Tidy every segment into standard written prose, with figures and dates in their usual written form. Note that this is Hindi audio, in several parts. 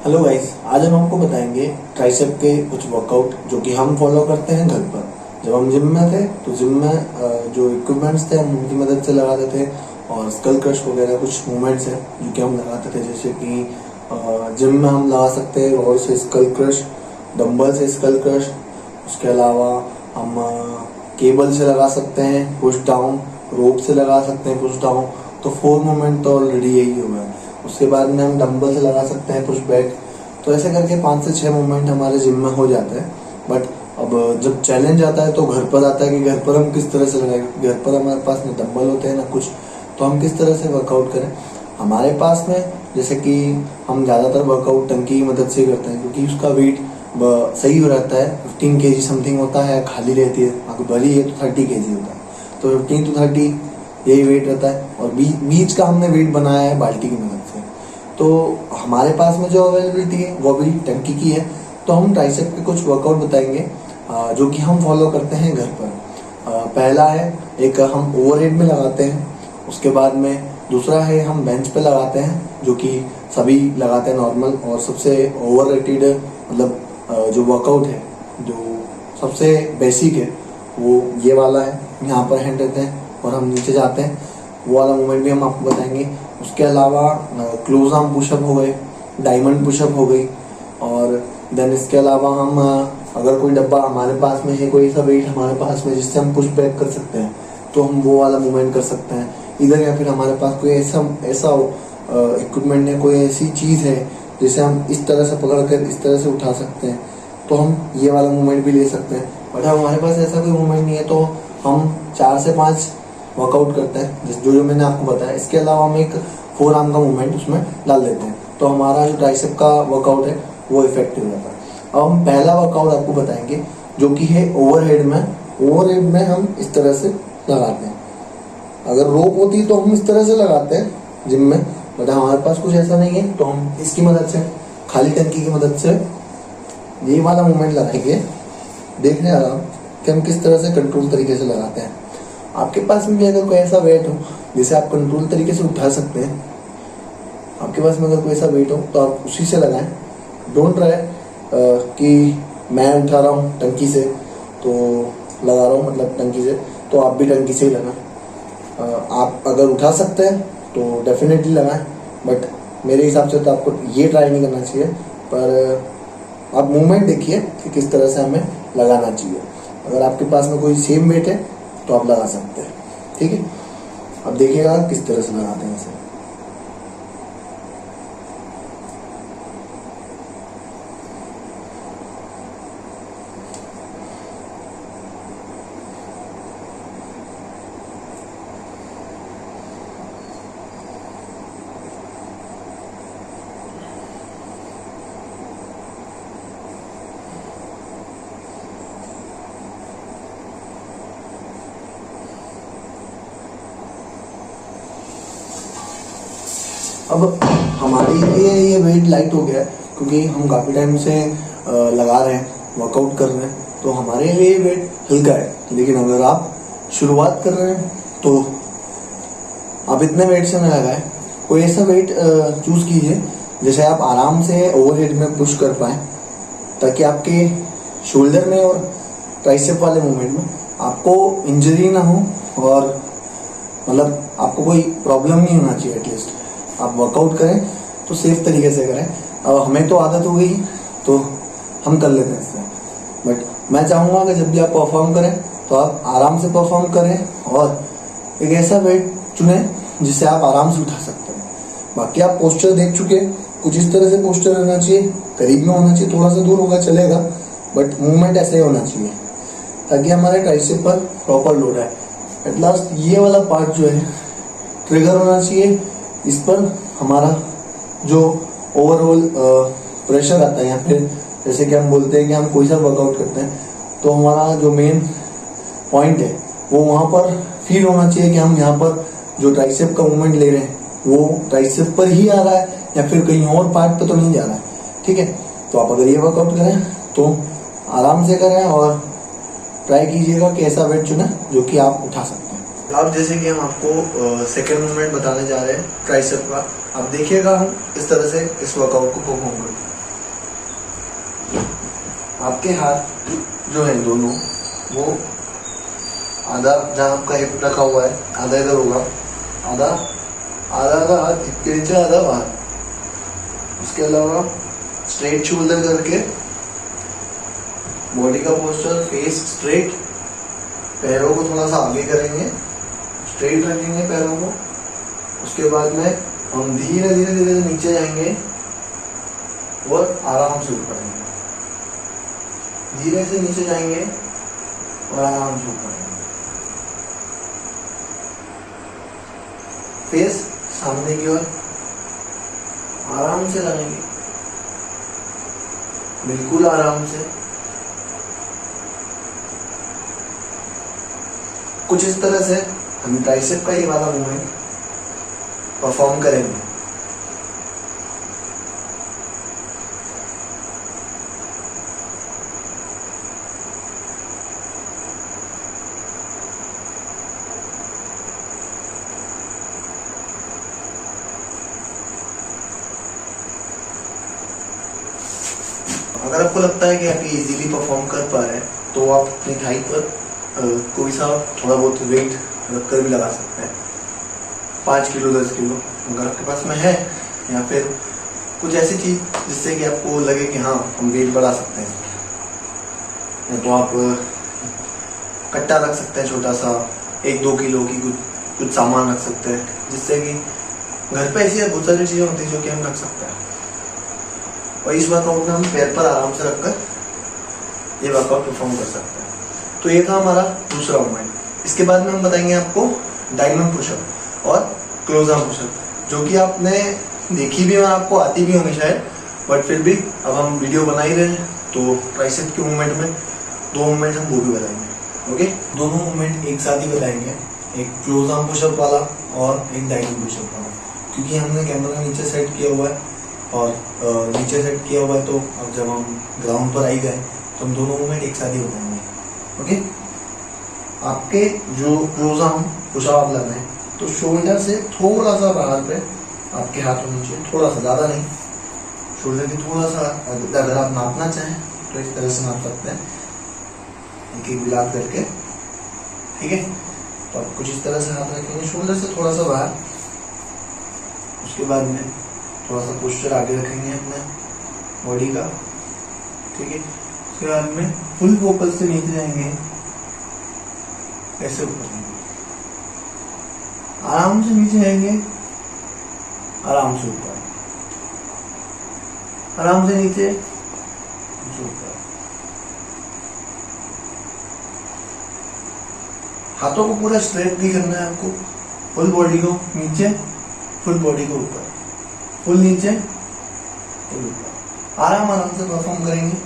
हेलो गाइस, आज हम आपको बताएंगे ट्राइसेप के कुछ वर्कआउट जो कि हम फॉलो करते हैं घर पर। जब हम जिम में थे तो जिम में जो इक्विपमेंट्स थे हम उनकी मदद से लगाते थे, और स्कल क्रश वगैरह कुछ मूवमेंट्स हैं जो कि हम लगाते थे। जैसे कि जिम में हम लगा सकते हैं रॉड से स्कल क्रश, डंबल से स्कल क्रश। उसके अलावा हम केबल से लगा सकते हैं पुश डाउन, रोप से लगा सकते हैं पुश डाउन। तो 4 मूवमेंट तो ऑलरेडी यही हो गया। उसके बाद में हम डंबल से लगा सकते हैं पुश बैक। तो ऐसे करके 5 से 6 मूवमेंट हमारे जिम में हो जाते हैं। बट अब जब चैलेंज आता है तो घर पर आता है कि घर पर हम किस तरह से लगाएं। घर पर हमारे पास ना डंबल होते हैं ना कुछ, तो हम किस तरह से वर्कआउट करें। हमारे पास में जैसे कि हम ज़्यादातर वर्कआउट टंकी की मदद से करते हैं, क्योंकि उसका वेट सही हो रहता है। 15 kg समथिंग होता है, खाली रहती है। अगर भरी है तो 30 kg होता है, तो 15 to 30 यही वेट रहता है। और बीच का हमने वेट बनाया है बाल्टी की मदद से। तो हमारे पास में जो अवेलेबिलिटी है वो भी टंकी की है। तो हम ट्राइसेप के कुछ वर्कआउट बताएंगे जो कि हम फॉलो करते हैं घर पर। पहला है, एक हम ओवरहेड में लगाते हैं। उसके बाद में दूसरा है हम बेंच पे लगाते हैं, जो कि सभी लगाते हैं नॉर्मल। और सबसे ओवररेटेड मतलब जो वर्कआउट है, जो सबसे बेसिक है, वो ये वाला है। यहाँ पर हैंड रहते हैं और हम नीचे जाते हैं, वो वाला मूवमेंट भी हम आपको बताएंगे। उसके अलावा क्लोज आर्म पुशअप हो गए, डायमंड पुशअप हो गई। और देन इसके अलावा हम अगर कोई डब्बा हमारे पास में है, कोई ऐसा वेट हमारे पास में जिससे हम पुश बैक कर सकते हैं, तो हम वो वाला मूवमेंट कर सकते हैं इधर। या फिर हमारे पास कोई ऐसा इक्विपमेंट है, कोई ऐसी चीज़ है जिसे हम इस तरह से पकड़ कर इस तरह से उठा सकते हैं, तो हम ये वाला मूवमेंट भी ले सकते हैं। बट हमारे पास ऐसा कोई मूवमेंट नहीं है तो हम 4 से 5 वर्कआउट करते हैं, जो मैंने आपको बताया। इसके अलावा हम एक 4 आर्म का मूवमेंट उसमें डाल देते हैं, तो हमारा जो ट्राइसेप का वर्कआउट है वो इफेक्टिव रहता है। अब हम पहला वर्कआउट आपको बताएंगे जो कि है ओवरहेड में। ओवरहेड में हम इस तरह से लगाते हैं। अगर रोप होती तो हम इस तरह से लगाते हैं जिम में, बट हमारे पास कुछ ऐसा नहीं है, तो हम इसकी मदद से, खाली टंकी की मदद से ये वाला मूवमेंट लगाएंगे। देखने आ रहा कि हम किस तरह से कंट्रोल तरीके से लगाते हैं। आपके पास में भी अगर कोई ऐसा वेट हो जिसे आप कंट्रोल तरीके से उठा सकते हैं, आपके पास में अगर कोई ऐसा वेट हो तो आप उसी से लगाएं। डोंट ट्राई कि मैं उठा रहा हूँ टंकी से तो लगा रहा हूँ, मतलब टंकी से, तो आप भी टंकी से ही लगाएं। आप अगर उठा सकते हैं तो डेफिनेटली लगाएं, बट मेरे हिसाब से तो आपको ये ट्राई नहीं करना चाहिए। पर आप मूवमेंट देखिए कि किस तरह से हमें लगाना चाहिए। अगर आपके पास में कोई सेम वेट है तो आप लगा सकते हैं, ठीक है। अब देखिएगा किस तरह से लगाते हैं इसे। अब हमारे लिए ये वेट लाइट हो गया है, क्योंकि हम काफ़ी टाइम से लगा रहे हैं, वर्कआउट कर रहे हैं, तो हमारे लिए वेट हल्का है। लेकिन अगर आप शुरुआत कर रहे हैं तो आप इतने वेट से न लगाएं। कोई ऐसा वेट चूज़ कीजिए जैसे आप आराम से ओवरहेड में पुश कर पाएँ, ताकि आपके शोल्डर में और ट्राइसेप वाले मूवमेंट में आपको इंजरी ना हो, और मतलब आपको कोई प्रॉब्लम नहीं होना चाहिए। एटलीस्ट आप वर्कआउट करें तो सेफ तरीके से करें। अब हमें तो आदत हो गई तो हम कर लेते हैं इससे, बट मैं चाहूँगा कि जब भी आप परफॉर्म करें तो आप आराम से परफॉर्म करें, और एक ऐसा वेट चुनें जिससे आप आराम से उठा सकते हैं। बाकी आप पोस्चर देख चुके, कुछ इस तरह से पोस्चर रहना चाहिए, करीब में होना चाहिए, थोड़ा सा दूर होगा चलेगा, बट मूवमेंट ऐसे ही होना चाहिए ताकि हमारे ट्राइसेप पर प्रॉपर लोड है। एट लास्ट ये वाला पार्ट जो है ट्रिगर होना चाहिए, इस पर हमारा जो ओवरऑल प्रेशर आता है, या फिर जैसे कि हम बोलते हैं कि हम कोई सा वर्कआउट करते हैं तो हमारा जो मेन पॉइंट है वो वहाँ पर फील होना चाहिए कि हम यहाँ पर जो ट्राइसेप का मूवमेंट ले रहे हैं वो ट्राइसेप पर ही आ रहा है, या फिर कहीं और पार्ट पर तो नहीं जा रहा है, ठीक है। तो आप अगर ये वर्कआउट करें तो आराम से करें, और ट्राई कीजिएगा कि ऐसा वेट चुने जो कि आप उठा सकते हैं। अब जैसे कि हम आपको सेकेंड मूवमेंट बताने जा रहे हैं ट्राइसेप का। अब देखिएगा हम इस तरह से इस वर्कआउट को परफॉर्म करते हैं। आपके हाथ जो है दोनों, वो आधा जहाँ आपका हिप रखा हुआ है आधा इधर होगा, आधा आधा हाथ हिप के नीचे, आधा बाहर। उसके अलावा स्ट्रेट शोल्डर करके बॉडी का पोस्चर, फेस स्ट्रेट, पैरों को थोड़ा सा आगे करेंगे, स्ट्रेट रखेंगे पैरों को। उसके बाद में हम धीरे धीरे धीरे नीचे जाएंगे और आराम से ऊपर आएंगे, धीरे से नीचे जाएंगे और आराम से ऊपर आएंगे। फेस सामने की ओर आराम से लगाएंगे, बिल्कुल आराम से। कुछ इस तरह से हम ट्राइसेप का ये वाला मूवमेंट परफॉर्म करेंगे। अगर आपको लगता है कि आप ये इजीली परफॉर्म कर पा रहे हैं तो आप अपनी थाई पर कोई सा थोड़ा बहुत वेट रख कर भी लगा सकते हैं, 5 किलो 10 किलो अगर आपके पास में है, या फिर कुछ ऐसी चीज़ जिससे कि आपको लगे कि हाँ हम वेट बढ़ा सकते हैं। या तो आप कट्टा रख सकते हैं छोटा सा, 1-2 किलो की कुछ सामान रख सकते हैं, जिससे कि घर पे ऐसी बहुत सारी चीज़ें होती हैं जो कि हम रख सकते हैं। और इस वर्कआउट में हम पैर पर आराम से रखकर ये वर्कआउट परफॉर्म कर सकते हैं। तो ये था हमारा दूसरा मूवमेंट। इसके बाद में हम बताएंगे आपको डायमंड पुशअप और क्लोज आर्म पुशअप, जो कि आपने देखी भी और आपको आती भी होंगी शायद, बट फिर भी अब हम वीडियो बना ही रहे हैं तो ट्राइसेप के मूवमेंट में 2 मूवमेंट हम वो भी बताएंगे। ओके, दोनों मूवमेंट एक साथ ही बताएंगे, एक क्लोज आर्म पुशअप वाला और एक डायमंड पुशअप वाला, क्योंकि हमने कैमरा नीचे सेट किया हुआ है और नीचे सेट किया हुआ है, तो अब जब हम ग्राउंड पर आई गए तो हम दोनों मूवमेंट एक साथ ही बताएंगे। ओके, आपके जो क्लोज आर्म पुशअप आप लगाएं तो शोल्डर से थोड़ा सा बाहर पे आपके हाथों नीचे, थोड़ा सा, ज़्यादा नहीं, शोल्डर की थोड़ा सा, अगर आप नापना चाहें तो इस तरह से नाप सकते हैं, एक एक गुलाब करके। ठीक है, तो आप कुछ इस तरह से हाथ रखेंगे शोल्डर से थोड़ा सा बाहर। उसके बाद में थोड़ा सा पोस्चर आगे रखेंगे अपने बॉडी का। ठीक है, उसके बाद में फुल फोकस से नीचे जाएंगे, ऐसे ऊपर जाएंगे, आराम से नीचे जाएंगे, आराम से ऊपर, आराम से नीचे ऊपर। हाथों को पूरा स्ट्रेट भी करना है आपको, फुल बॉडी को नीचे, फुल बॉडी को ऊपर, फुल नीचे, फुल ऊपर। आराम आराम से परफॉर्म करेंगे।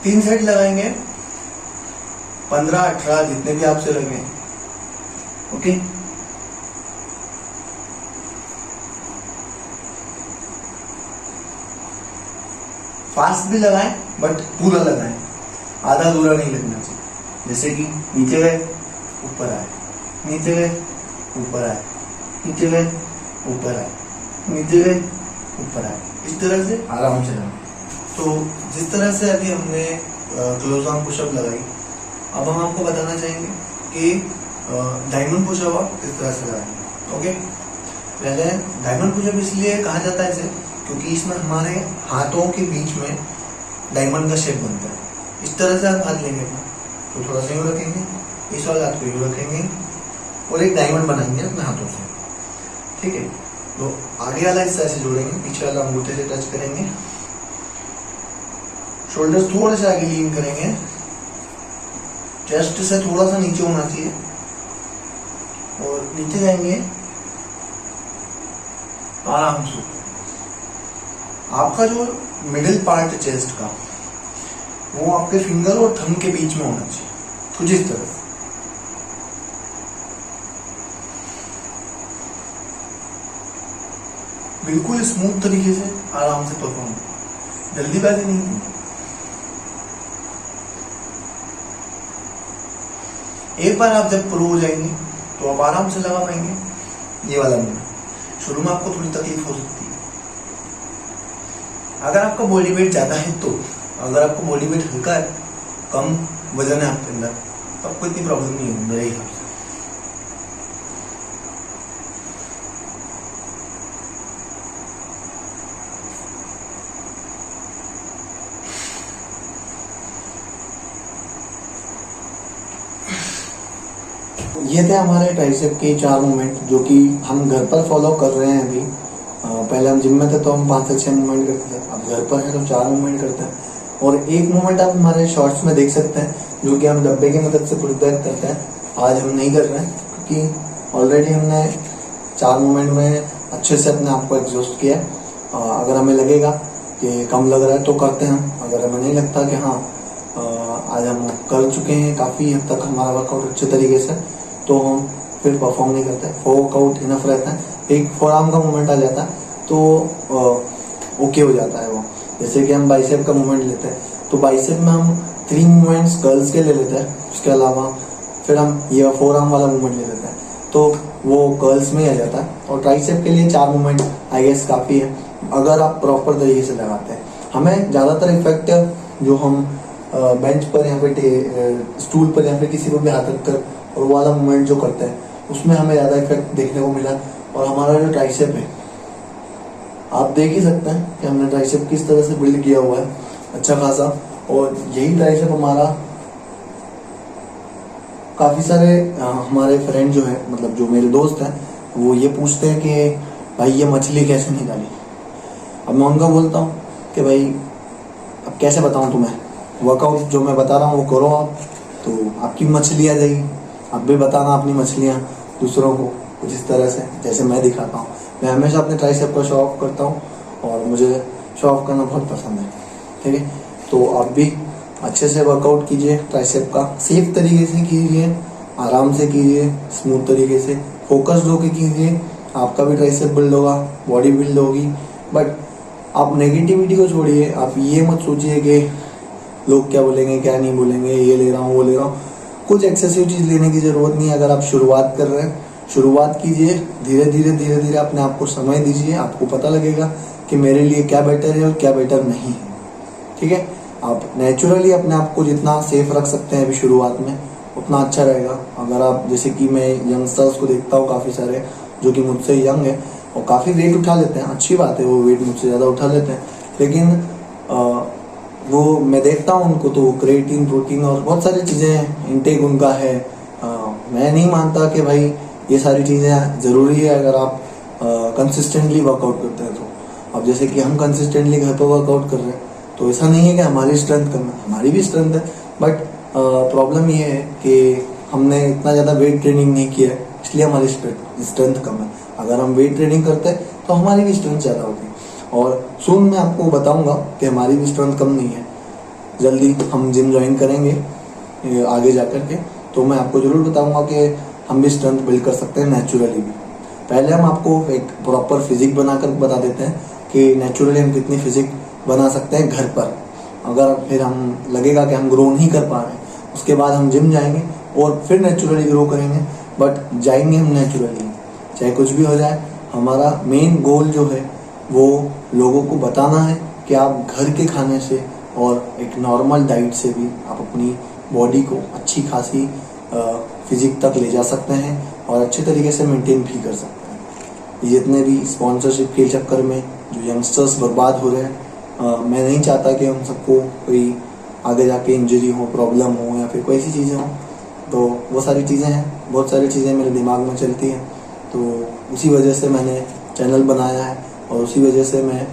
3 सेट लगाएंगे, 15-18 जितने भी आपसे लगे। ओके, फास्ट भी लगाएं बट पूरा लगाएं, आधा अधूरा नहीं लगना चाहिए। जैसे कि नीचे गए ऊपर आए, नीचे गए ऊपर आए, नीचे गए ऊपर आए, नीचे गए ऊपर आए, इस तरह से आराम से लगाएं। तो जिस तरह से अभी हमने क्लोज आर्म पुशअप लगाई, अब हम आपको बताना चाहेंगे कि डायमंड पुशअप आप किस तरह से लगाएंगे। ओके, पहले डायमंड पुशअप इसलिए कहा जाता है इसे क्योंकि इसमें हमारे हाथों के बीच में डायमंड का शेप बनता है। इस तरह से आप हाथ लेंगे अपना, तो थोड़ा सा यूँ रखेंगे, इस वाले हाथ को यूँ रखेंगे और एक डायमंड बनाएंगे अपने हाथों से। ठीक है, तो आगे वाला हिस्सा ऐसे जोड़ेंगे, पीछे वाला अंगूठे से टच करेंगे, शोल्डर्स थोड़े से आगे लीन करेंगे, चेस्ट से थोड़ा सा नीचे होना चाहिए और नीचे जाएंगे आराम से। आपका जो मिडिल पार्ट है चेस्ट का, वो आपके फिंगर और थंब के बीच में होना चाहिए, कुछ इस तरह से। बिल्कुल स्मूथ तरीके से आराम से परफॉर्म, जल्दीबाजी नहीं की। एक बार आप जब प्रो हो जाएंगे तो आप आराम से लगा पाएंगे ये वाला मूवमेंट। शुरू में आपको थोड़ी तकलीफ हो सकती है, अगर आपका बॉडी वेट ज़्यादा है तो, अगर आपका बॉडी वेट हल्का है, कम वजन है आपके अंदर, तो आपको इतनी प्रॉब्लम नहीं होगी मेरे हिसाब से। ये थे हमारे ट्राइसेप के 4 मूवमेंट जो कि हम घर पर फॉलो कर रहे हैं अभी। पहले हम जिम में थे तो हम 5 से 6 मूवमेंट करते थे, अब घर पर है तो 4 मूवमेंट करते हैं। और एक मूवमेंट आप हमारे शॉर्ट्स में देख सकते हैं जो कि हम डब्बे की मदद से पुश बैक करते हैं। आज हम नहीं कर रहे हैं क्योंकि ऑलरेडी हमने 4 मूवमेंट में अच्छे से अपने आप को एग्जॉस्ट किया है। अगर हमें लगेगा कि कम लग रहा है तो करते हैं, अगर हमें नहीं लगता कि हाँ आज हम कर चुके हैं काफ़ी हद तक हमारा वर्कआउट अच्छे तरीके से, तो हम फिर परफॉर्म नहीं करते। वर्कआउट इनफ रहता है, एक फोरआर्म का मूवमेंट आ जाता है तो ओके हो जाता है वो। जैसे कि हम बाइसेप का मूवमेंट लेते हैं तो बाइसेप में हम 3 मूवमेंट्स गर्ल्स के ले लेते हैं, उसके अलावा फिर हम ये फोरआर्म वाला मूवमेंट ले लेते हैं तो वो गर्ल्स में ही आ जाता है। और ट्राइसेप के लिए 4 मूवमेंट आई गेस काफ़ी है अगर आप प्रॉपर तरीके से लगाते हैं। हमें ज़्यादातर इफेक्टिव जो हम बेंच पर या फिर स्टूल पर या फिर किसी को भी हाथ रखकर और वो वाला मूवमेंट जो करते हैं उसमें हमें ज़्यादा इफेक्ट देखने को मिला। और हमारा जो ट्राइसेप है आप देख ही सकते हैं कि हमने ट्राइसेप किस तरह से बिल्ड किया हुआ है अच्छा खासा। और यही ट्राइसेप हमारा काफ़ी सारे हमारे फ्रेंड जो है, मतलब जो मेरे दोस्त हैं, वो ये पूछते हैं कि भाई ये मछली कैसे नहीं डाली। अब मैं उनको बोलता हूँ कि भाई अब कैसे बताऊँ तुम्हें, वर्कआउट जो मैं बता रहा हूँ वो करो आप, तो आपकी मछली आ जाएगी। आप भी बताना अपनी मछलियाँ दूसरों को कुछ इस तरह से जैसे मैं दिखाता हूँ। मैं हमेशा अपने ट्राइसेप को शो ऑफ करता हूँ और मुझे शो ऑफ करना बहुत पसंद है, ठीक है। तो आप भी अच्छे से वर्कआउट कीजिए ट्राइसेप का, सेफ तरीके से कीजिए, आराम से कीजिए, स्मूथ तरीके से फोकस होकर कीजिए। आपका भी ट्राइसेप बिल्ड होगा, बॉडी बिल्ड होगी। बट आप नेगेटिविटी को छोड़िए, आप ये मत सोचिए कि लोग क्या बोलेंगे क्या नहीं बोलेंगे, ये ले रहा हूँ वो ले रहा हूँ। कुछ एक्सेसिव चीज़ लेने की ज़रूरत नहीं है। अगर आप शुरुआत कर रहे हैं, शुरुआत कीजिए, धीरे धीरे अपने आप को समय दीजिए, आपको पता लगेगा कि मेरे लिए क्या बेटर है और क्या बेटर नहीं है, ठीक है। आप नेचुरली अपने आप को जितना सेफ रख सकते हैं अभी शुरुआत में उतना अच्छा रहेगा। अगर आप जैसे कि मैं यंगस्टर्स को देखता हूँ काफ़ी सारे जो कि मुझसे यंग है और काफ़ी वेट उठा लेते हैं, अच्छी बात है, वो वेट मुझसे ज़्यादा उठा लेते हैं, लेकिन वो मैं देखता हूँ उनको तो क्रिएटिन, प्रोटीन और बहुत सारी चीज़ें इनटेक उनका है। मैं नहीं मानता कि भाई ये सारी चीज़ें ज़रूरी है अगर आप कंसिस्टेंटली वर्कआउट करते हैं तो। अब जैसे कि हम कंसिस्टेंटली घर पर वर्कआउट कर रहे हैं तो ऐसा नहीं है कि हमारी स्ट्रेंथ कम है, हमारी भी स्ट्रेंथ है, बट प्रॉब्लम ये है कि हमने इतना ज़्यादा वेट ट्रेनिंग नहीं किया है इसलिए हमारी स्ट्रेंथ कम है। अगर हम वेट ट्रेनिंग करते हैं तो हमारी भी स्ट्रेंथ ज़्यादा होती है। और सून मैं आपको बताऊंगा कि हमारी भी स्ट्रेंथ कम नहीं है। जल्दी हम जिम ज्वाइन करेंगे आगे जाकर के, तो मैं आपको ज़रूर बताऊंगा कि हम भी स्ट्रेंथ बिल्ड कर सकते हैं नेचुरली भी। पहले हम आपको एक प्रॉपर फिजिक बनाकर बता देते हैं कि नेचुरली हम कितनी फिजिक बना सकते हैं घर पर। अगर फिर हम लगेगा कि हम ग्रो नहीं कर पा रहे हैं, उसके बाद हम जिम जाएंगे और फिर नेचुरली ग्रो करेंगे। बट जाएंगे हम नेचुरली, चाहे कुछ भी हो जाए। हमारा मेन गोल जो है वो लोगों को बताना है कि आप घर के खाने से और एक नॉर्मल डाइट से भी आप अपनी बॉडी को अच्छी खासी फिजिक तक ले जा सकते हैं और अच्छे तरीके से मेंटेन भी कर सकते हैं। जितने भी स्पॉन्सरशिप के चक्कर में जो यंगस्टर्स बर्बाद हो रहे हैं, मैं नहीं चाहता कि उन सबको कोई आगे जाके इंजरी हो, प्रॉब्लम हो या फिर कोई ऐसी चीज़ें हो। तो वो सारी चीज़ें हैं, बहुत सारी चीज़ें मेरे दिमाग में चलती हैं, तो उसी वजह से मैंने चैनल बनाया है और उसी वजह से मैं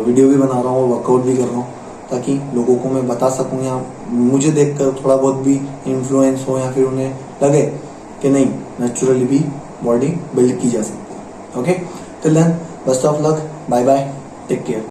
वीडियो भी बना रहा हूँ, वर्कआउट भी कर रहा हूँ, ताकि लोगों को मैं बता सकूँ या मुझे देखकर थोड़ा बहुत भी इन्फ्लुएंस हो या फिर उन्हें लगे कि नहीं नेचुरली भी बॉडी बिल्ड की जा सकती है। Okay, till then best of luck, bye bye, take care.